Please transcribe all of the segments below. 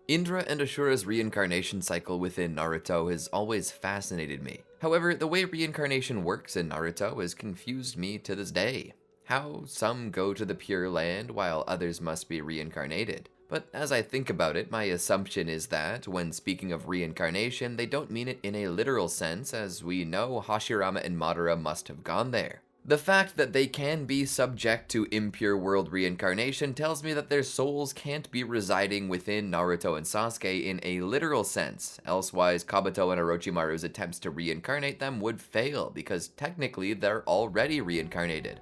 Indra and Asura's reincarnation cycle within Naruto has always fascinated me. However, the way reincarnation works in Naruto has confused me to this day. How some go to the Pure Land while others must be reincarnated. But as I think about it, my assumption is that, when speaking of reincarnation, they don't mean it in a literal sense, as we know Hashirama and Madara must have gone there. The fact that they can be subject to Impure World Reincarnation tells me that their souls can't be residing within Naruto and Sasuke in a literal sense, elsewise Kabuto and Orochimaru's attempts to reincarnate them would fail, because technically they're already reincarnated.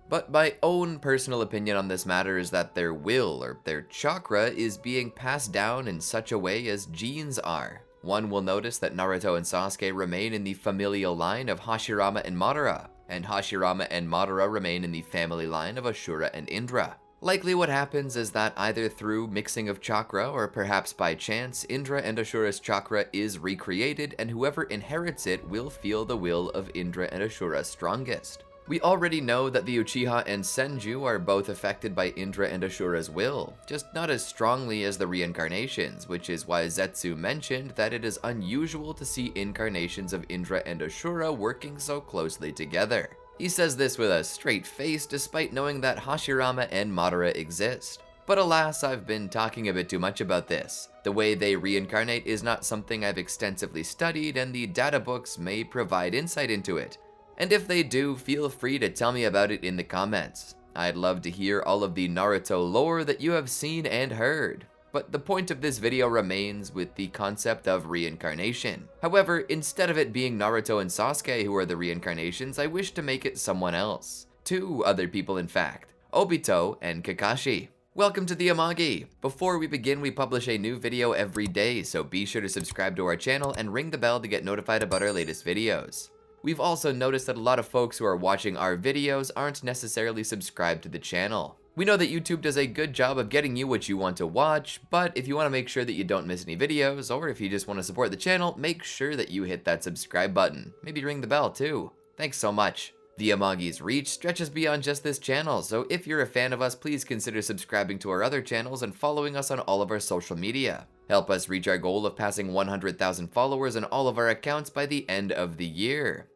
But my own personal opinion on this matter is that their will, or their chakra, is being passed down in such a way as genes are. One will notice that Naruto and Sasuke remain in the familial line of Hashirama and Madara, and Hashirama and Madara remain in the family line of Asura and Indra. Likely what happens is that either through mixing of chakra or perhaps by chance, Indra and Asura's chakra is recreated, and whoever inherits it will feel the will of Indra and Asura strongest. We already know that the Uchiha and Senju are both affected by Indra and Asura's will, just not as strongly as the reincarnations, which is why Zetsu mentioned that it is unusual to see incarnations of Indra and Asura working so closely together. He says this with a straight face despite knowing that Hashirama and Madara exist. But alas, I've been talking a bit too much about this. The way they reincarnate is not something I've extensively studied, and the data books may provide insight into it. And if they do, feel free to tell me about it in the comments. I'd love to hear all of the Naruto lore that you have seen and heard. But the point of this video remains with the concept of reincarnation. However, instead of it being Naruto and Sasuke who are the reincarnations, I wish to make it someone else. Two other people in fact, Obito and Kakashi. Welcome to the Amagi. Before we begin, we publish a new video every day, so be sure to subscribe to our channel and ring the bell to get notified about our latest videos. We've also noticed that a lot of folks who are watching our videos aren't necessarily subscribed to the channel. We know that YouTube does a good job of getting you what you want to watch, but if you want to make sure that you don't miss any videos, or if you just want to support the channel, make sure that you hit that subscribe button. Maybe ring the bell too. Thanks so much. The Amagi's reach stretches beyond just this channel, so if you're a fan of us, please consider subscribing to our other channels and following us on all of our social media. Help us reach our goal of passing 100,000 followers on all of our accounts by the end of the year.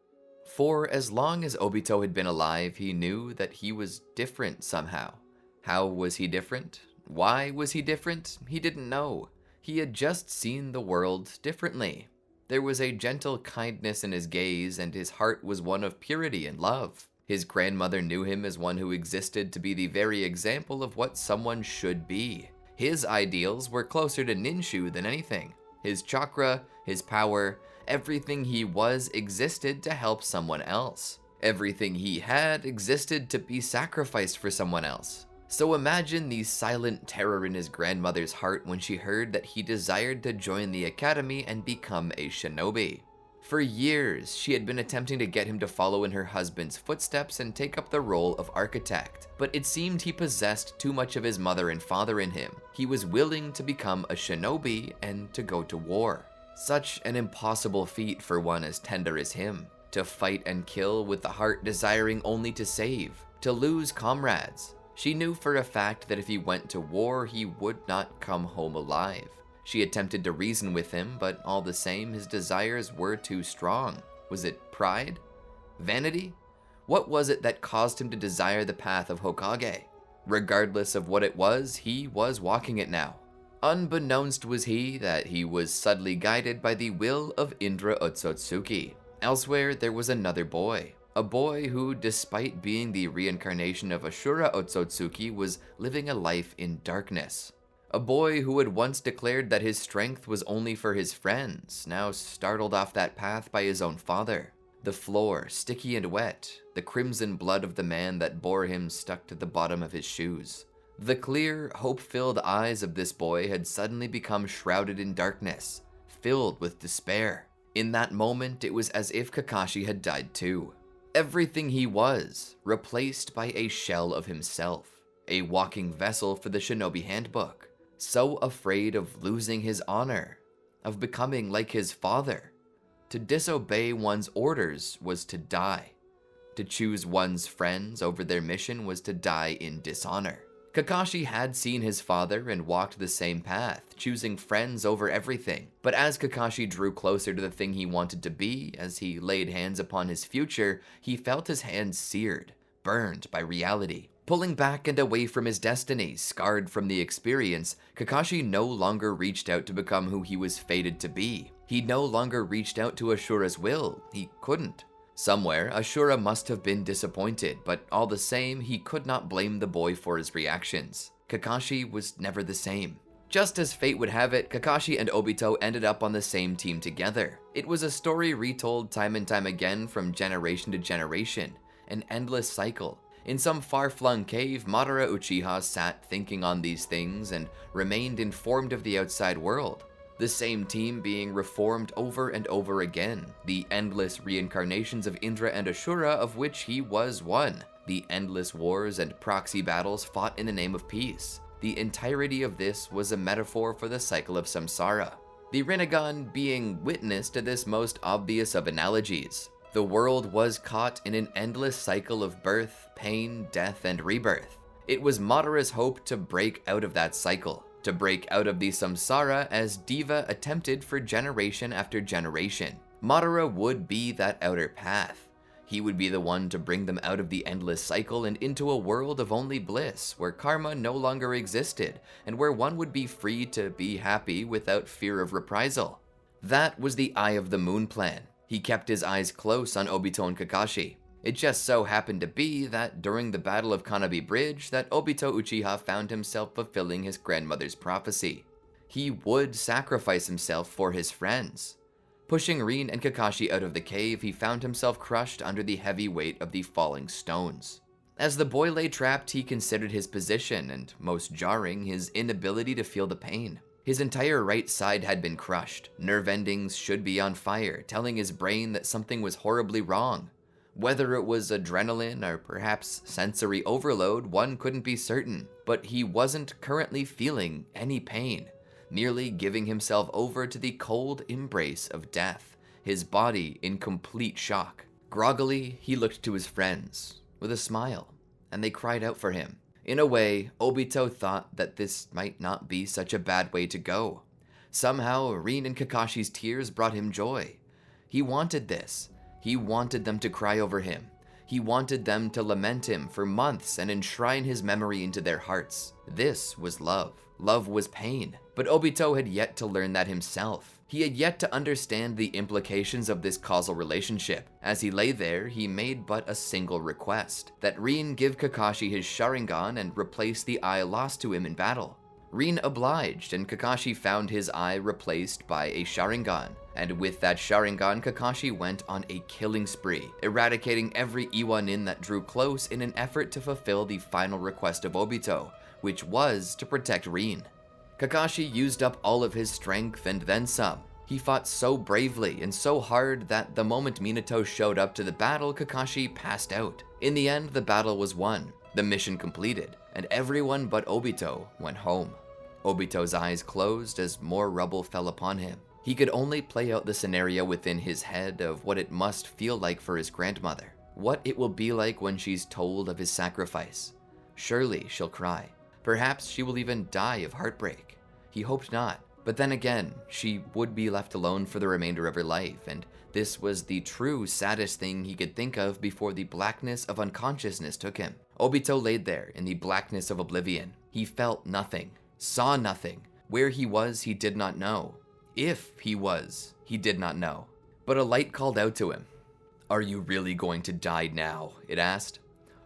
For as long as Obito had been alive, he knew that he was different somehow. How was he different? Why was he different? He didn't know. He had just seen the world differently. There was a gentle kindness in his gaze, and his heart was one of purity and love. His grandmother knew him as one who existed to be the very example of what someone should be. His ideals were closer to Ninshu than anything. His chakra, his power, everything he was existed to help someone else. Everything he had existed to be sacrificed for someone else. So imagine the silent terror in his grandmother's heart when she heard that he desired to join the academy and become a shinobi. For years, she had been attempting to get him to follow in her husband's footsteps and take up the role of architect, but it seemed he possessed too much of his mother and father in him. He was willing to become a shinobi and to go to war. Such an impossible feat for one as tender as him, to fight and kill with the heart desiring only to save, to lose comrades. She knew for a fact that if he went to war, he would not come home alive. She attempted to reason with him, but all the same, his desires were too strong. Was it pride? Vanity? What was it that caused him to desire the path of Hokage? Regardless of what it was, he was walking it now. Unbeknownst was he that he was subtly guided by the will of Indra Otsutsuki. Elsewhere, there was another boy. A boy who, despite being the reincarnation of Asura Otsutsuki, was living a life in darkness. A boy who had once declared that his strength was only for his friends, now startled off that path by his own father. The floor, sticky and wet, the crimson blood of the man that bore him stuck to the bottom of his shoes. The clear, hope-filled eyes of this boy had suddenly become shrouded in darkness, filled with despair. In that moment, it was as if Kakashi had died too. Everything he was, replaced by a shell of himself, a walking vessel for the Shinobi Handbook, so afraid of losing his honor, of becoming like his father. To disobey one's orders was to die. To choose one's friends over their mission was to die in dishonor. Kakashi had seen his father and walked the same path, choosing friends over everything. But as Kakashi drew closer to the thing he wanted to be, as he laid hands upon his future, he felt his hands seared, burned by reality. Pulling back and away from his destiny, scarred from the experience, Kakashi no longer reached out to become who he was fated to be. He no longer reached out to Ashura's will. He couldn't. Somewhere, Asura must have been disappointed, but all the same, he could not blame the boy for his reactions. Kakashi was never the same. Just as fate would have it, Kakashi and Obito ended up on the same team together. It was a story retold time and time again from generation to generation, an endless cycle. In some far-flung cave, Madara Uchiha sat thinking on these things and remained informed of the outside world. The same team being reformed over and over again, the endless reincarnations of Indra and Asura of which he was one, the endless wars and proxy battles fought in the name of peace. The entirety of this was a metaphor for the cycle of samsara. The Rinnegan being witness to this most obvious of analogies. The world was caught in an endless cycle of birth, pain, death, and rebirth. It was Madara's hope to break out of that cycle, to break out of the samsara as Diva attempted for generation after generation. Madara would be that outer path. He would be the one to bring them out of the endless cycle and into a world of only bliss, where karma no longer existed, and where one would be free to be happy without fear of reprisal. That was the Eye of the Moon plan. He kept his eyes close on Obito and Kakashi. It just so happened to be that during the Battle of Kanabi Bridge that Obito Uchiha found himself fulfilling his grandmother's prophecy. He would sacrifice himself for his friends. Pushing Rin and Kakashi out of the cave, he found himself crushed under the heavy weight of the falling stones. As the boy lay trapped, he considered his position and, most jarring, his inability to feel the pain. His entire right side had been crushed. Nerve endings should be on fire, telling his brain that something was horribly wrong. Whether it was adrenaline or perhaps sensory overload, one couldn't be certain, but he wasn't currently feeling any pain, merely giving himself over to the cold embrace of death, his body in complete shock. Groggily, he looked to his friends with a smile, and they cried out for him. In a way, Obito thought that this might not be such a bad way to go. Somehow, Rin and Kakashi's tears brought him joy. He wanted this. He wanted them to cry over him. He wanted them to lament him for months and enshrine his memory into their hearts. This was love. Love was pain. But Obito had yet to learn that himself. He had yet to understand the implications of this causal relationship. As he lay there, he made but a single request, that Rin give Kakashi his Sharingan and replace the eye lost to him in battle. Rin obliged, and Kakashi found his eye replaced by a Sharingan. And with that Sharingan, Kakashi went on a killing spree, eradicating every Iwanin that drew close in an effort to fulfill the final request of Obito, which was to protect Rin. Kakashi used up all of his strength and then some. He fought so bravely and so hard that the moment Minato showed up to the battle, Kakashi passed out. In the end, the battle was won, the mission completed, and everyone but Obito went home. Obito's eyes closed as more rubble fell upon him. He could only play out the scenario within his head of what it must feel like for his grandmother. What it will be like when she's told of his sacrifice. Surely she'll cry. Perhaps she will even die of heartbreak. He hoped not. But then again, she would be left alone for the remainder of her life, and this was the true saddest thing he could think of before the blackness of unconsciousness took him. Obito laid there in the blackness of oblivion. He felt nothing, saw nothing. Where he was, he did not know. If he was, he did not know. But a light called out to him. "Are you really going to die now?" it asked.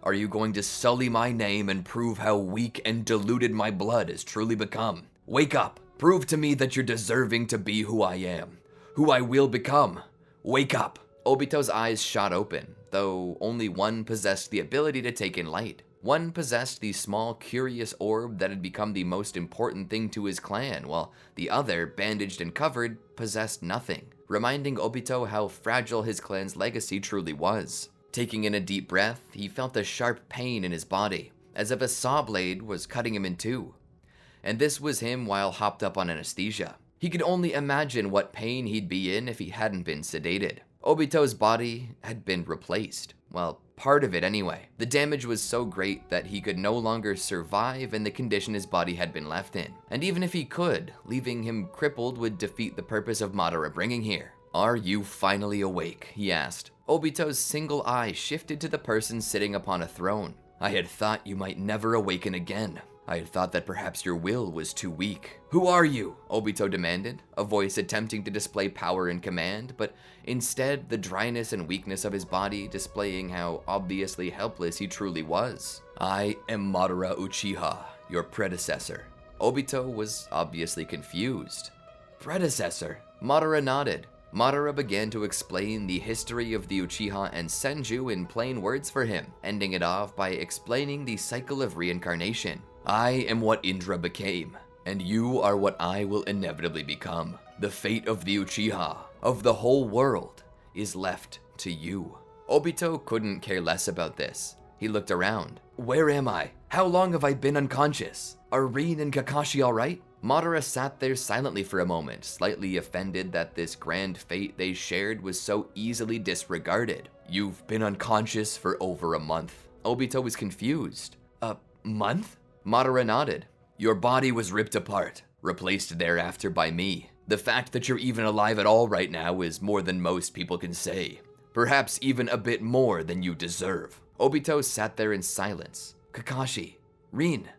"Are you going to sully my name and prove how weak and diluted my blood has truly become? Wake up! Prove to me that you're deserving to be who I am, who I will become. Wake up!" Obito's eyes shot open, though only one possessed the ability to take in light. One possessed the small, curious orb that had become the most important thing to his clan, while the other, bandaged and covered, possessed nothing, reminding Obito how fragile his clan's legacy truly was. Taking in a deep breath, he felt a sharp pain in his body, as if a saw blade was cutting him in two. And this was him while hopped up on anesthesia. He could only imagine what pain he'd be in if he hadn't been sedated. Obito's body had been replaced. Well, part of it anyway. The damage was so great that he could no longer survive in the condition his body had been left in. And even if he could, leaving him crippled would defeat the purpose of Madara bringing here. "Are you finally awake?" he asked. Obito's single eye shifted to the person sitting upon a throne. "I had thought you might never awaken again. I had thought that perhaps your will was too weak." "Who are you?" Obito demanded, a voice attempting to display power and command, but instead the dryness and weakness of his body displaying how obviously helpless he truly was. "I am Madara Uchiha, your predecessor." Obito was obviously confused. "Predecessor?" Madara nodded. Madara began to explain the history of the Uchiha and Senju in plain words for him, ending it off by explaining the cycle of reincarnation. "I am what Indra became, and you are what I will inevitably become. The fate of the Uchiha, of the whole world, is left to you." Obito couldn't care less about this. He looked around. "Where am I? How long have I been unconscious? Are Rin and Kakashi alright?" Madara sat there silently for a moment, slightly offended that this grand fate they shared was so easily disregarded. "You've been unconscious for over a month." Obito was confused. "A month?" Madara nodded. "Your body was ripped apart, replaced thereafter by me. The fact that you're even alive at all right now is more than most people can say. Perhaps even a bit more than you deserve." Obito sat there in silence. "Kakashi, Rin,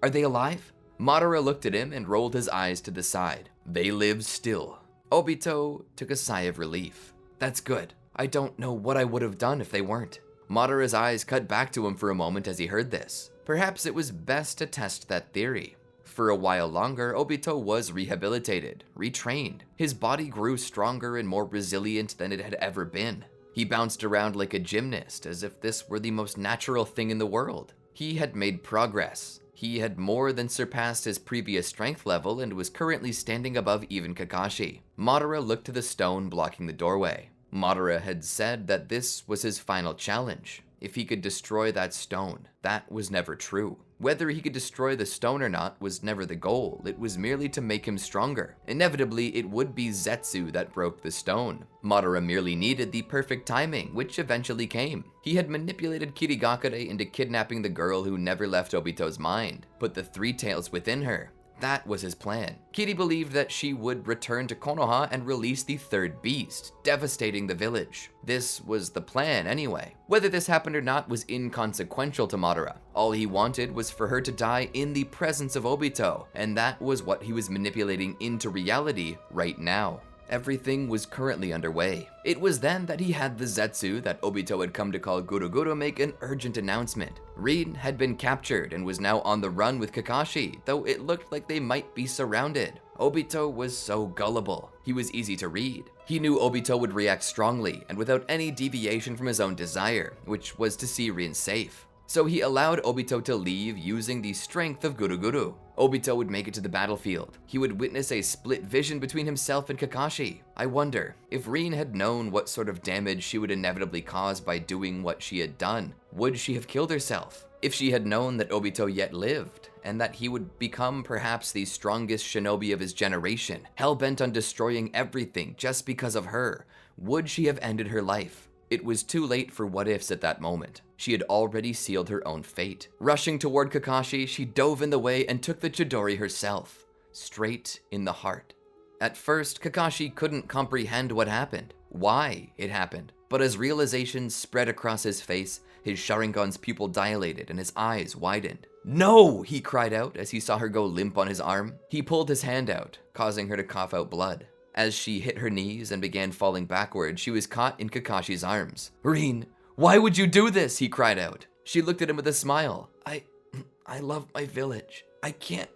are they alive?" Madara looked at him and rolled his eyes to the side. "They live still." Obito took a sigh of relief. "That's good. I don't know what I would have done if they weren't." Madara's eyes cut back to him for a moment as he heard this. Perhaps it was best to test that theory. For a while longer, Obito was rehabilitated, retrained. His body grew stronger and more resilient than it had ever been. He bounced around like a gymnast, as if this were the most natural thing in the world. He had made progress. He had more than surpassed his previous strength level and was currently standing above even Kakashi. Madara looked to the stone blocking the doorway. Madara had said that this was his final challenge. If he could destroy that stone, that was never true. Whether he could destroy the stone or not was never the goal, it was merely to make him stronger. Inevitably, it would be Zetsu that broke the stone. Madara merely needed the perfect timing, which eventually came. He had manipulated Kirigakure into kidnapping the girl who never left Obito's mind, put the three tails within her. That was his plan. Kiri believed that she would return to Konoha and release the third beast, devastating the village. This was the plan anyway. Whether this happened or not was inconsequential to Madara. All he wanted was for her to die in the presence of Obito, and that was what he was manipulating into reality right now. Everything was currently underway. It was then that he had the Zetsu that Obito had come to call Guru make an urgent announcement. Rin had been captured and was now on the run with Kakashi, though it looked like they might be surrounded. Obito was so gullible. He was easy to read. He knew Obito would react strongly and without any deviation from his own desire, which was to see Rin safe. So he allowed Obito to leave using the strength of Guru. Obito would make it to the battlefield. He would witness a split vision between himself and Kakashi. I wonder, if Rin had known what sort of damage she would inevitably cause by doing what she had done, would she have killed herself? If she had known that Obito yet lived, and that he would become perhaps the strongest shinobi of his generation, hell-bent on destroying everything just because of her, would she have ended her life? It was too late for what-ifs at that moment. She had already sealed her own fate. Rushing toward Kakashi, she dove in the way and took the Chidori herself, straight in the heart. At first, Kakashi couldn't comprehend what happened, why it happened. But as realization spread across his face, his Sharingan's pupil dilated and his eyes widened. "No!" he cried out as he saw her go limp on his arm. He pulled his hand out, causing her to cough out blood. As she hit her knees and began falling backward, she was caught in Kakashi's arms. "Rin, why would you do this?" he cried out. She looked at him with a smile. I love my village. I can't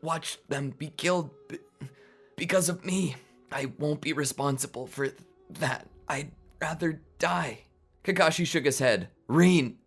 watch them be killed because of me. I won't be responsible for that. I'd rather die." Kakashi shook his head. Rin!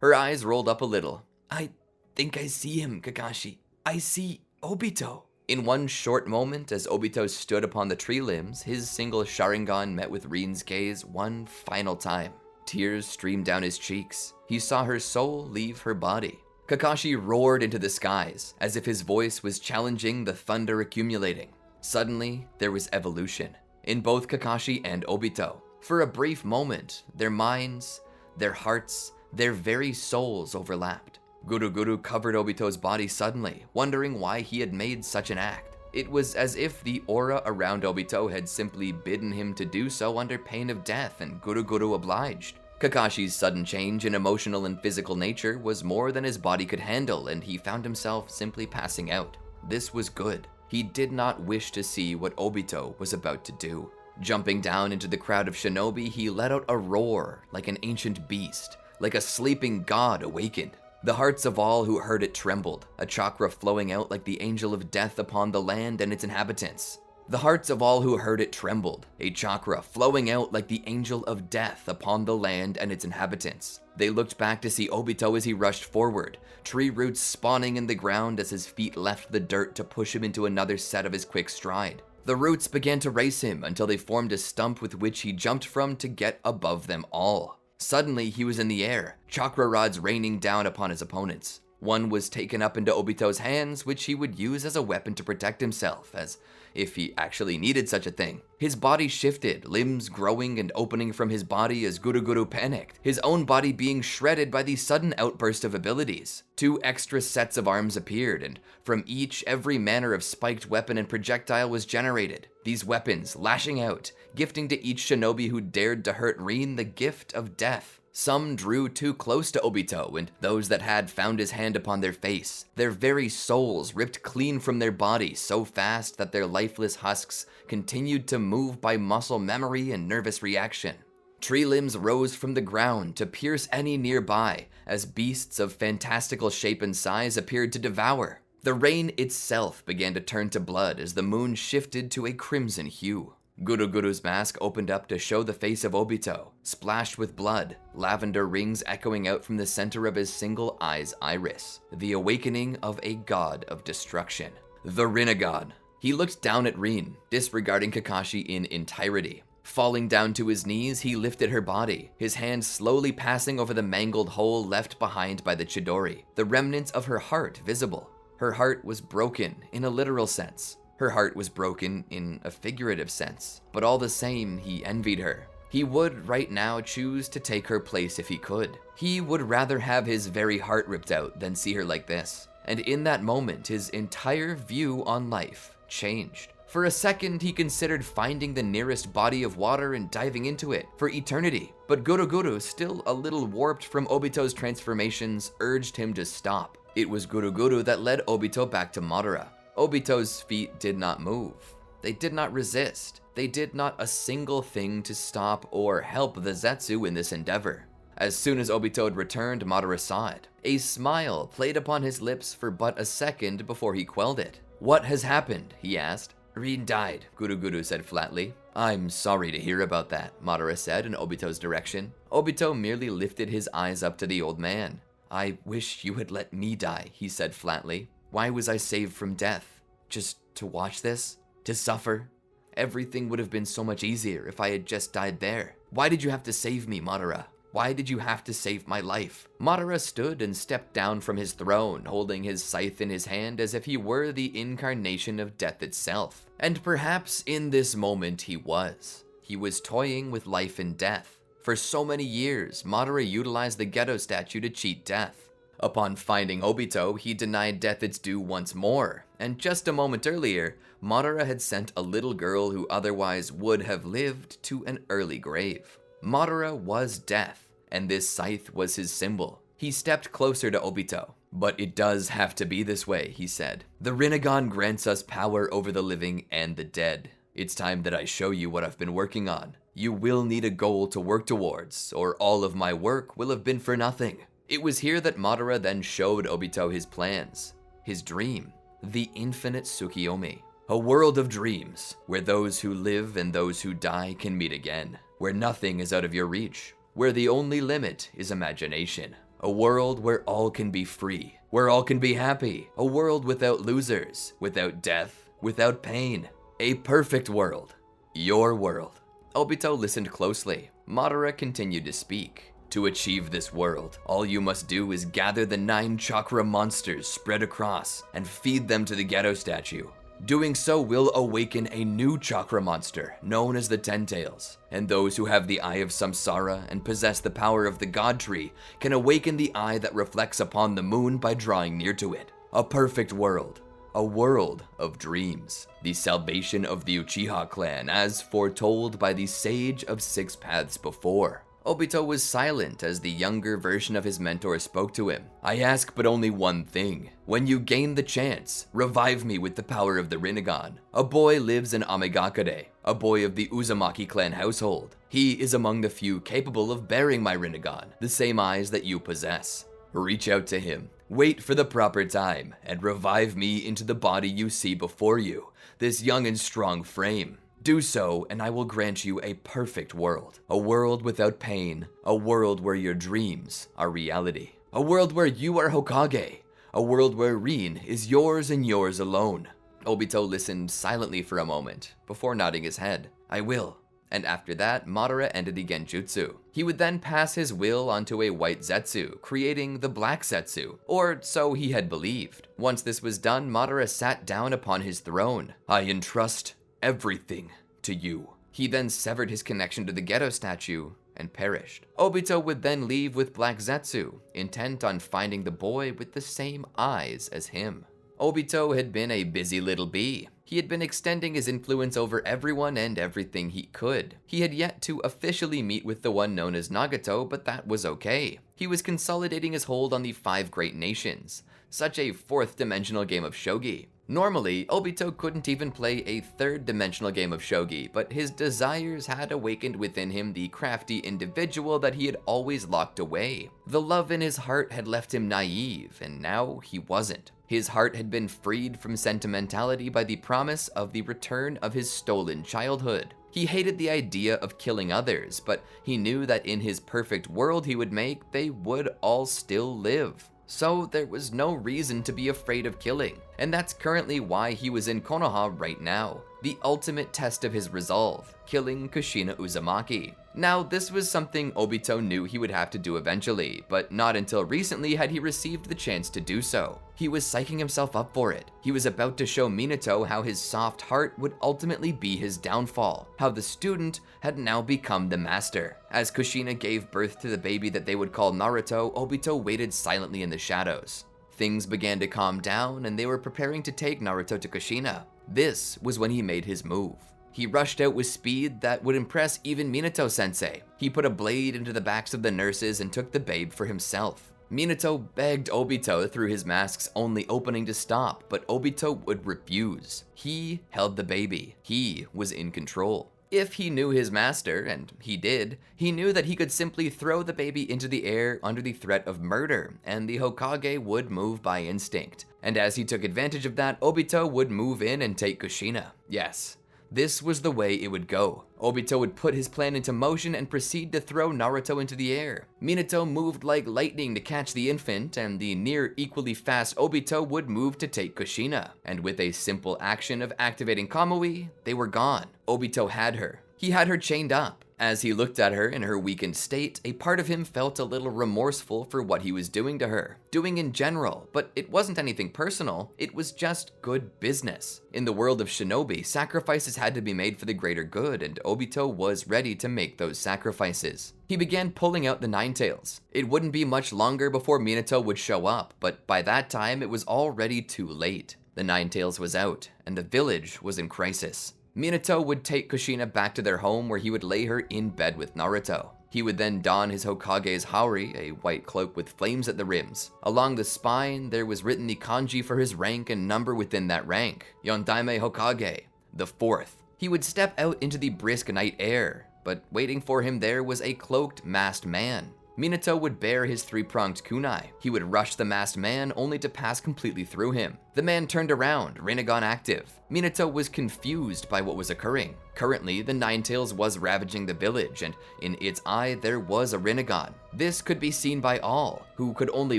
Her eyes rolled up a little. "I think I see him, Kakashi. I see Obito." In one short moment, as Obito stood upon the tree limbs, his single Sharingan met with Rin's gaze one final time. Tears streamed down his cheeks. He saw her soul leave her body. Kakashi roared into the skies, as if his voice was challenging the thunder accumulating. Suddenly, there was evolution in both Kakashi and Obito. For a brief moment, their minds, their hearts, their very souls overlapped. Guru covered Obito's body suddenly, wondering why he had made such an act. It was as if the aura around Obito had simply bidden him to do so under pain of death, and Guru obliged. Kakashi's sudden change in emotional and physical nature was more than his body could handle, and he found himself simply passing out. This was good. He did not wish to see what Obito was about to do. Jumping down into the crowd of shinobi, he let out a roar like an ancient beast, like a sleeping god awakened. The hearts of all who heard it trembled, a chakra flowing out like the angel of death upon the land and its inhabitants. The hearts of all who heard it trembled, a chakra flowing out like the angel of death upon the land and its inhabitants. They looked back to see Obito as he rushed forward, tree roots spawning in the ground as his feet left the dirt to push him into another set of his quick stride. The roots began to race him until they formed a stump with which he jumped from to get above them all. Suddenly, he was in the air, chakra rods raining down upon his opponents. One was taken up into Obito's hands, which he would use as a weapon to protect himself, as if he actually needed such a thing. His body shifted, limbs growing and opening from his body as Guru panicked, his own body being shredded by the sudden outburst of abilities. 2 extra sets of arms appeared, and from each, every manner of spiked weapon and projectile was generated. These weapons, lashing out, gifting to each shinobi who dared to hurt Rin the gift of death. Some drew too close to Obito, and those that had found his hand upon their face. Their very souls ripped clean from their bodies so fast that their lifeless husks continued to move by muscle memory and nervous reaction. Tree limbs rose from the ground to pierce any nearby, as beasts of fantastical shape and size appeared to devour. The rain itself began to turn to blood as the moon shifted to a crimson hue. Guru's mask opened up to show the face of Obito, splashed with blood, lavender rings echoing out from the center of his single eye's iris. The awakening of a god of destruction. The Rinnegan. He looked down at Rin, disregarding Kakashi in entirety. Falling down to his knees, he lifted her body, his hand slowly passing over the mangled hole left behind by the Chidori, the remnants of her heart visible. Her heart was broken in a literal sense. Her heart was broken in a figurative sense, but all the same, he envied her. He would right now choose to take her place if he could. He would rather have his very heart ripped out than see her like this. And in that moment, his entire view on life changed. For a second, he considered finding the nearest body of water and diving into it for eternity. But Guru, still a little warped from Obito's transformations, urged him to stop. It was Guru that led Obito back to Madara. Obito's feet did not move. They did not resist. They did not a single thing to stop or help the Zetsu in this endeavor. As soon as Obito had returned, Madara saw it. A smile played upon his lips for but a second before he quelled it. "What has happened?" he asked. "Rin died," Guru said flatly. "I'm sorry to hear about that," Madara said in Obito's direction. Obito merely lifted his eyes up to the old man. "I wish you had let me die," he said flatly. "Why was I saved from death? Just to watch this? To suffer? Everything would have been so much easier if I had just died there. Why did you have to save me, Madara? Why did you have to save my life?" Madara stood and stepped down from his throne, holding his scythe in his hand as if he were the incarnation of death itself. And perhaps in this moment he was. He was toying with life and death. For so many years, Madara utilized the Ghetto statue to cheat death. Upon finding Obito, he denied death its due once more, and just a moment earlier, Madara had sent a little girl who otherwise would have lived to an early grave. Madara was death, and this scythe was his symbol. He stepped closer to Obito. "But it does have to be this way," he said. "The Rinnegan grants us power over the living and the dead. It's time that I show you what I've been working on. You will need a goal to work towards, or all of my work will have been for nothing." It was here that Madara then showed Obito his plans, his dream, the infinite Tsukiyomi. A world of dreams, where those who live and those who die can meet again, where nothing is out of your reach, where the only limit is imagination. A world where all can be free, where all can be happy, a world without losers, without death, without pain. A perfect world. Your world. Obito listened closely. Madara continued to speak. "To achieve this world, all you must do is gather the 9 chakra monsters spread across and feed them to the Ghetto statue. Doing so will awaken a new chakra monster known as the Ten Tails, and those who have the Eye of Samsara and possess the power of the God Tree can awaken the eye that reflects upon the moon by drawing near to it. A perfect world. A world of dreams. The salvation of the Uchiha clan as foretold by the Sage of Six Paths before. Obito was silent as the younger version of his mentor spoke to him. I ask but only one thing. When you gain the chance, revive me with the power of the Rinnegan. A boy lives in Amagakure, a boy of the Uzumaki clan household. He is among the few capable of bearing my Rinnegan, the same eyes that you possess. Reach out to him, wait for the proper time, and revive me into the body you see before you, this young and strong frame. Do so, and I will grant you a perfect world. A world without pain. A world where your dreams are reality. A world where you are Hokage. A world where Rin is yours and yours alone. Obito listened silently for a moment, before nodding his head. I will. And after that, Madara ended the Genjutsu. He would then pass his will onto a white Zetsu, creating the black Zetsu, or so he had believed. Once this was done, Madara sat down upon his throne. I entrust everything to you. He then severed his connection to the Geto statue and perished. Obito would then leave with Black Zetsu, intent on finding the boy with the same eyes as him. Obito had been a busy little bee. He had been extending his influence over everyone and everything he could. He had yet to officially meet with the one known as Nagato, but that was okay. He was consolidating his hold on the 5 great nations, such a 4th-dimensional game of shogi. Normally, Obito couldn't even play a 3rd-dimensional game of shogi, but his desires had awakened within him the crafty individual that he had always locked away. The love in his heart had left him naive, and now he wasn't. His heart had been freed from sentimentality by the promise of the return of his stolen childhood. He hated the idea of killing others, but he knew that in his perfect world he would make, they would all still live. So there was no reason to be afraid of killing, and that's currently why he was in Konoha right now. The ultimate test of his resolve, killing Kushina Uzumaki. Now, this was something Obito knew he would have to do eventually, but not until recently had he received the chance to do so. He was psyching himself up for it. He was about to show Minato how his soft heart would ultimately be his downfall, how the student had now become the master. As Kushina gave birth to the baby that they would call Naruto, Obito waited silently in the shadows. Things began to calm down, and they were preparing to take Naruto to Kushina. This was when he made his move. He rushed out with speed that would impress even Minato-sensei. He put a blade into the backs of the nurses and took the babe for himself. Minato begged Obito through his mask's only opening to stop, but Obito would refuse. He held the baby. He was in control. If he knew his master, and he did, he knew that he could simply throw the baby into the air under the threat of murder, and the Hokage would move by instinct. And as he took advantage of that, Obito would move in and take Kushina. Yes. This was the way it would go. Obito would put his plan into motion and proceed to throw Naruto into the air. Minato moved like lightning to catch the infant, and the near equally fast Obito would move to take Kushina. And with a simple action of activating Kamui, they were gone. Obito had her. He had her chained up. As he looked at her in her weakened state, a part of him felt a little remorseful for what he was doing to her. Doing in general, but it wasn't anything personal, it was just good business. In the world of shinobi, sacrifices had to be made for the greater good, and Obito was ready to make those sacrifices. He began pulling out the Nine Tails. It wouldn't be much longer before Minato would show up, but by that time it was already too late. The Nine Tails was out, and the village was in crisis. Minato would take Kushina back to their home where he would lay her in bed with Naruto. He would then don his Hokage's Haori, a white cloak with flames at the rims. Along the spine, there was written the kanji for his rank and number within that rank, Yondaime Hokage, the 4th. He would step out into the brisk night air, but waiting for him there was a cloaked, masked man. Minato would bear his 3-pronged kunai. He would rush the masked man only to pass completely through him. The man turned around, Rinnegan active. Minato was confused by what was occurring. Currently, the Nine Tails was ravaging the village, and in its eye there was a Rinnegan. This could be seen by all, who could only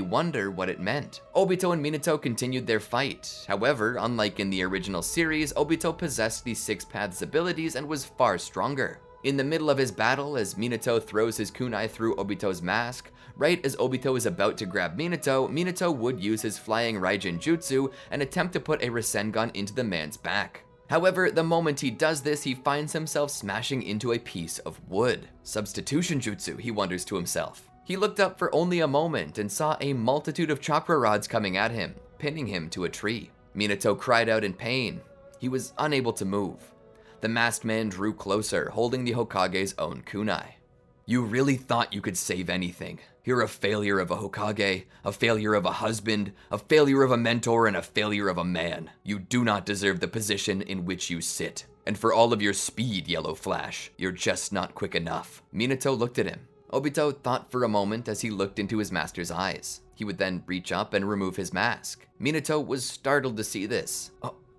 wonder what it meant. Obito and Minato continued their fight. However, unlike in the original series, Obito possessed the Six Paths abilities and was far stronger. In the middle of his battle, as Minato throws his kunai through Obito's mask, right as Obito is about to grab Minato, Minato would use his flying Raijin jutsu and attempt to put a Rasengan into the man's back. However, the moment he does this, he finds himself smashing into a piece of wood. Substitution jutsu, he wonders to himself. He looked up for only a moment and saw a multitude of chakra rods coming at him, pinning him to a tree. Minato cried out in pain. He was unable to move. The masked man drew closer, holding the Hokage's own kunai. You really thought you could save anything. You're a failure of a Hokage, a failure of a husband, a failure of a mentor, and a failure of a man. You do not deserve the position in which you sit. And for all of your speed, Yellow Flash, you're just not quick enough. Minato looked at him. Obito thought for a moment as he looked into his master's eyes. He would then reach up and remove his mask. Minato was startled to see this.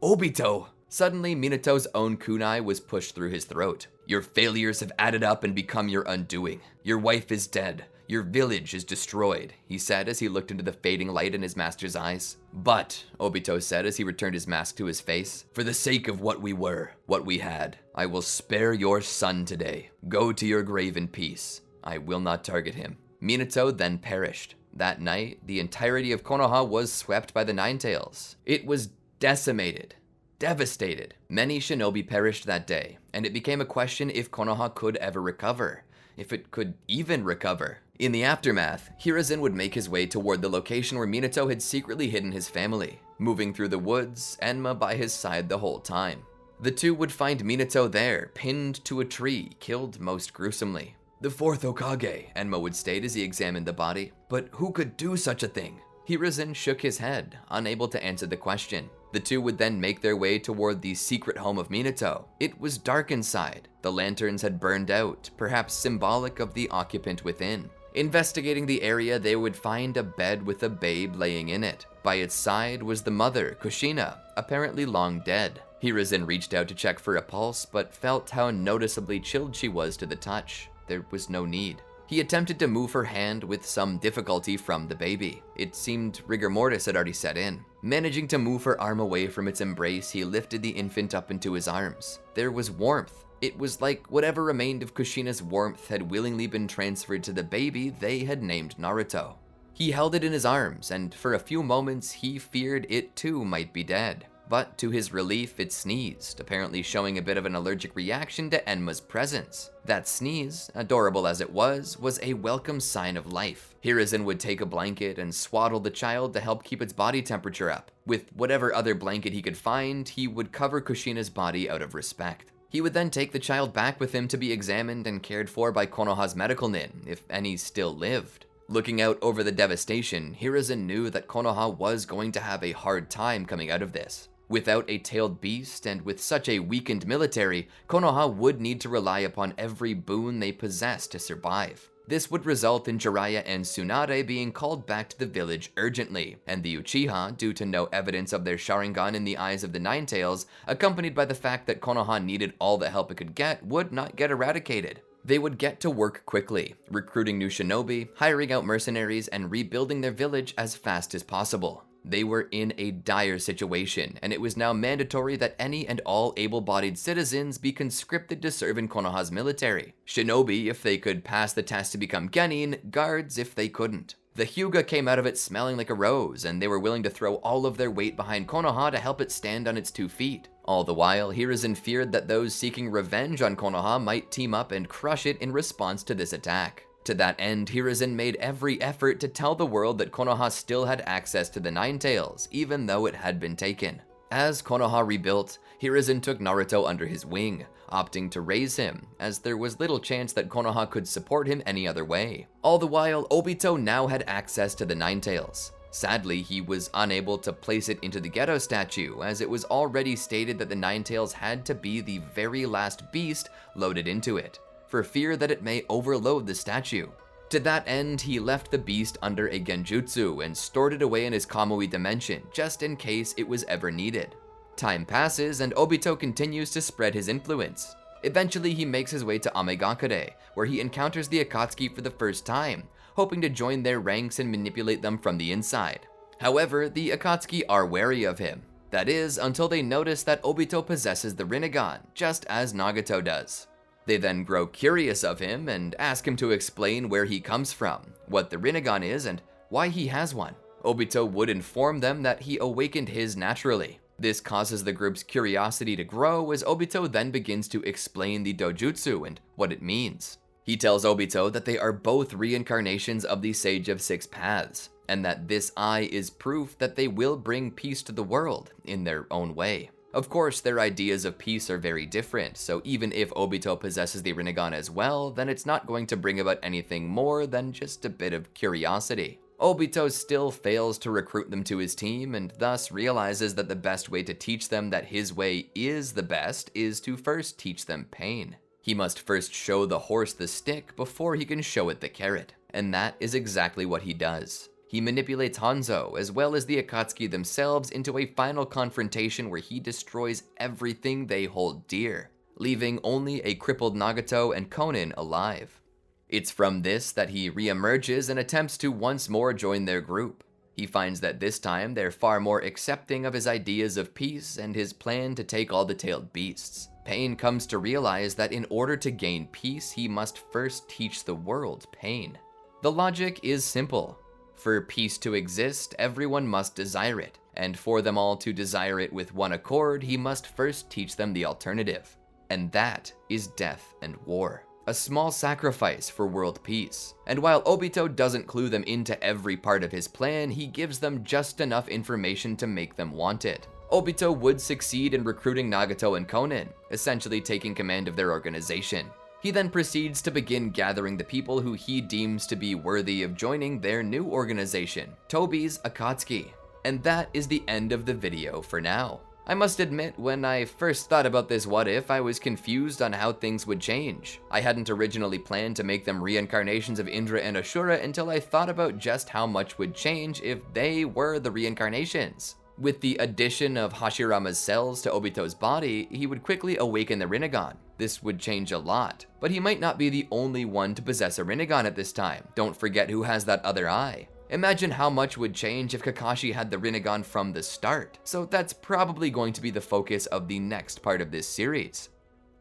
Obito! Suddenly, Minato's own kunai was pushed through his throat. Your failures have added up and become your undoing. Your wife is dead. Your village is destroyed, he said as he looked into the fading light in his master's eyes. But, Obito said as he returned his mask to his face, for the sake of what we were, what we had, I will spare your son today. Go to your grave in peace. I will not target him. Minato then perished. That night, the entirety of Konoha was swept by the Ninetales. It was decimated. Devastated. Many shinobi perished that day, and it became a question if Konoha could ever recover, if it could even recover. In the aftermath, Hiruzen would make his way toward the location where Minato had secretly hidden his family, moving through the woods, Enma by his side the whole time. The two would find Minato there, pinned to a tree, killed most gruesomely. The fourth Hokage, Enma would state as he examined the body. But who could do such a thing? Hiruzen shook his head, unable to answer the question. The two would then make their way toward the secret home of Minato. It was dark inside. The lanterns had burned out, perhaps symbolic of the occupant within. Investigating the area, they would find a bed with a babe laying in it. By its side was the mother, Kushina, apparently long dead. Hiruzen reached out to check for a pulse, but felt how noticeably chilled she was to the touch. There was no need. He attempted to move her hand with some difficulty from the baby. It seemed rigor mortis had already set in. Managing to move her arm away from its embrace, he lifted the infant up into his arms. There was warmth. It was like whatever remained of Kushina's warmth had willingly been transferred to the baby they had named Naruto. He held it in his arms, and for a few moments he feared it too might be dead. But to his relief, it sneezed, apparently showing a bit of an allergic reaction to Enma's presence. That sneeze, adorable as it was a welcome sign of life. Hiruzen would take a blanket and swaddle the child to help keep its body temperature up. With whatever other blanket he could find, he would cover Kushina's body out of respect. He would then take the child back with him to be examined and cared for by Konoha's medical nin, if any still lived. Looking out over the devastation, Hiruzen knew that Konoha was going to have a hard time coming out of this. Without a tailed beast, and with such a weakened military, Konoha would need to rely upon every boon they possessed to survive. This would result in Jiraiya and Tsunade being called back to the village urgently, and the Uchiha, due to no evidence of their Sharingan in the eyes of the Ninetales, accompanied by the fact that Konoha needed all the help it could get, would not get eradicated. They would get to work quickly, recruiting new shinobi, hiring out mercenaries, and rebuilding their village as fast as possible. They were in a dire situation, and it was now mandatory that any and all able-bodied citizens be conscripted to serve in Konoha's military. Shinobi if they could pass the test to become genin, guards if they couldn't. The Hyuga came out of it smelling like a rose, and they were willing to throw all of their weight behind Konoha to help it stand on its 2 feet. All the while, Hiruzen feared that those seeking revenge on Konoha might team up and crush it in response to this attack. To that end, Hiruzen made every effort to tell the world that Konoha still had access to the Ninetales, even though it had been taken. As Konoha rebuilt, Hiruzen took Naruto under his wing, opting to raise him, as there was little chance that Konoha could support him any other way. All the while, Obito now had access to the Ninetales. Sadly, he was unable to place it into the Geto statue, as it was already stated that the Ninetales had to be the very last beast loaded into it, for fear that it may overload the statue. To that end, he left the beast under a genjutsu and stored it away in his Kamui dimension, just in case it was ever needed. Time passes, and Obito continues to spread his influence. Eventually, he makes his way to Amegakure, where he encounters the Akatsuki for the first time, hoping to join their ranks and manipulate them from the inside. However, the Akatsuki are wary of him. That is, until they notice that Obito possesses the Rinnegan, just as Nagato does. They then grow curious of him and ask him to explain where he comes from, what the Rinnegan is, and why he has one. Obito would inform them that he awakened his naturally. This causes the group's curiosity to grow as Obito then begins to explain the dojutsu and what it means. He tells Obito that they are both reincarnations of the Sage of Six Paths, and that this eye is proof that they will bring peace to the world in their own way. Of course, their ideas of peace are very different, so even if Obito possesses the Rinnegan as well, then it's not going to bring about anything more than just a bit of curiosity. Obito still fails to recruit them to his team, and thus realizes that the best way to teach them that his way is the best is to first teach them pain. He must first show the horse the stick before he can show it the carrot, and that is exactly what he does. He manipulates Hanzo, as well as the Akatsuki themselves, into a final confrontation where he destroys everything they hold dear, leaving only a crippled Nagato and Konin alive. It's from this that he reemerges and attempts to once more join their group. He finds that this time they're far more accepting of his ideas of peace and his plan to take all the tailed beasts. Pain comes to realize that in order to gain peace, he must first teach the world pain. The logic is simple. For peace to exist, everyone must desire it, and for them all to desire it with one accord, he must first teach them the alternative. And that is death and war. A small sacrifice for world peace. And while Obito doesn't clue them into every part of his plan, he gives them just enough information to make them want it. Obito would succeed in recruiting Nagato and Konin, essentially taking command of their organization. He then proceeds to begin gathering the people who he deems to be worthy of joining their new organization, Tobi's Akatsuki. And that is the end of the video for now. I must admit, when I first thought about this what if, I was confused on how things would change. I hadn't originally planned to make them reincarnations of Indra and Asura until I thought about just how much would change if they were the reincarnations. With the addition of Hashirama's cells to Obito's body, he would quickly awaken the Rinnegan. This would change a lot, but he might not be the only one to possess a Rinnegan at this time. Don't forget who has that other eye. Imagine how much would change if Kakashi had the Rinnegan from the start, so that's probably going to be the focus of the next part of this series.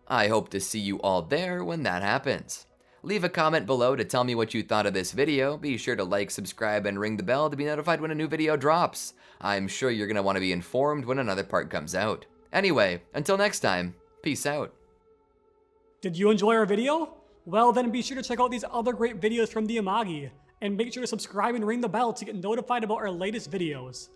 I hope to see you all there when that happens. Leave a comment below to tell me what you thought of this video. Be sure to like, subscribe, and ring the bell to be notified when a new video drops. I'm sure you're going to want to be informed when another part comes out. Anyway, until next time, peace out. Did you enjoy our video? Well, then be sure to check out these other great videos from the Amagi, and make sure to subscribe and ring the bell to get notified about our latest videos.